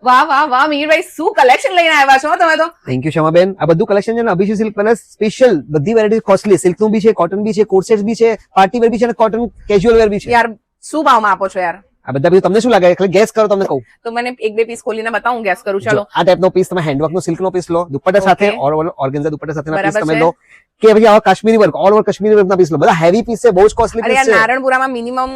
વાહ વાહ વાહ મીરભાઈ, શું કલેક્શન લઈને આવ્યા છો તમે તો. Thank you Shamaben. આ બધું કલેક્શન છે ને અભિષેક સિલ્ક પેલેસ સ્પેશિયલ, બધી વેરાયટી કોસ્ટલી, સિલ્ક નું બી છે, કોટન બી છે, કોટ સેટ્સ બી છે, પાર્ટી વેર બી છે અને કોટન કેઝ્યુઅલ વેર બી છે. યાર શું ભાવમાં આપો છો યાર? આ બધા બી તમને શું લાગે, ખાલી ગેસ કરો તમને કહું. તો મને એક બે પીસ ખોલીને બતાવું, ગેસ કરું. જો ચલો આ ટાઈપનો પીસ તમે હેન્ડવર્ક નો સિલ્ક નો પીસ લો, દુપટ્ટા સાથે Okay. ઓર્ગેન્ઝા દુપટ્ટા સાથેના પીસ બરાબર તમે છે. લો, કે પછી આવા Kashmiri work, all over Kashmiri work ના પીસ લો. બધા હેવી પીસ છે, બહુ જ કોસ્ટલી અરે પીસ યાર, છે. નારણપુરામાં મિનિમમ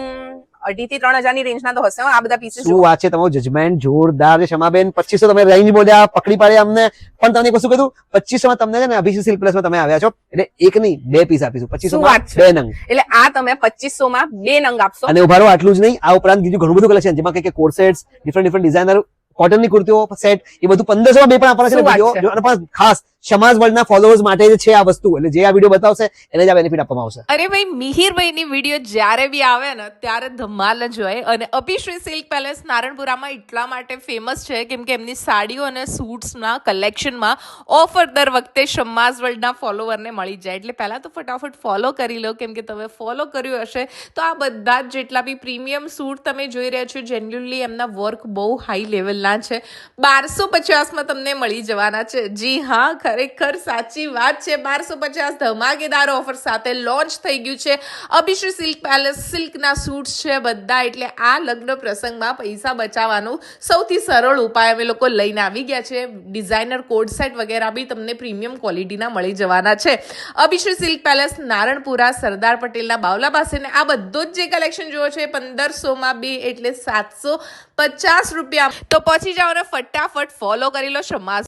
2,000 થી 3,000 ની રેન્જ ના તો હશે હો, આ બધા પીસીસ. શું વાત છે, તમારું જજમેન્ટ જોરદાર છે શમાબેન. 2500 તમે રેન્જ બોલ્યા, પકડી પાડ્યા અમને. પણ તમને એક વસ્તુ કીધું, 2500 માં તમને છે ને અભિષેક સિલ્ક પ્લસ માં તમે આવ્યા છો એટલે એક નહીં બે પીસ આપીશું. 2500 શું માં વાત છે? 2 નંગ. એટલે આ તમે 2500 માં 2 નંગ આપશો. અને ઉભારો આટલું જ નહીં, આ ઉપરાંત બીજું ઘણું બધું કલેક્શન, જેમાં કે કોટ સેટ્સ, ડિફરન્ટ ડિઝાઇનર કોટનની કુર્તીઓ સેટ, એ બધું 1500 માં બે પણ આપવાના છે શું વાત વિડીયો. છે? અને પણ ખાસ સમાજ વર્લ્ડના ફોલોઅર્સ માટે જ છે આ વસ્તુ, એટલે જે આ વિડીયો બતાવશે એને જ આ બેનિફિટ આપવામાં આવશે. અરે ભાઈ, મિહિરભાઈની વિડીયો જ્યારે બી આવે ને ત્યારે ધમાલ જ હોય. અને અભિશ્રી સિલ્ક પેલેસ નારણપુરામાં એટલા માટે ફેમસ છે કેમ કે એમની સાડીઓ અને સૂટ્સના કલેક્શનમાં ઓફર દર વખતે શમ્માઝ વર્લ્ડના ફોલોવરને મળી જાય. એટલે પહેલાં તો ફટાફટ ફોલો કરી લો, કેમ કે તમે ફોલો કર્યું હશે તો આ બધા જ જેટલા બી પ્રીમિયમ સૂટ તમે જોઈ રહ્યા છો, જેન્યુઅલી એમના વર્ક બહુ હાઈ લેવલના છે. 1250માં તમને મળી જવાના છે. જી હા, ખરેખર સાચી વાત છે. 1250 ધમાકેદાર ઓફર સાથે લોન્ચ થઈ ગયું છે અભિશ્રી સિલ્ક પેલેસ. સિલ્કના સૂટ્સ છે બધા, એટલે આ લગ્ન પ્રસંગમાં પૈસા બચાવવાનું સૌથી સરળ ઉપાય અમે લોકો લઈને આવી ગયા છે. ડિઝાઇનર કોડ સેટ વગેરે બી તમને પ્રીમિયમ ક્વોલિટીના મળી જવાના છે અભિશ્રી સિલ્ક પેલેસ નારણપુરા, સરદાર પટેલના બાવલા પાસે. ને આ બધો જ જે કલેક્શન જોવો છે 1500 માં 2 એટલે 750 રૂપિયા. તો પહોંચી જાઓ ને ફટાફટ ફોલો કરી લો શમ્માઝ.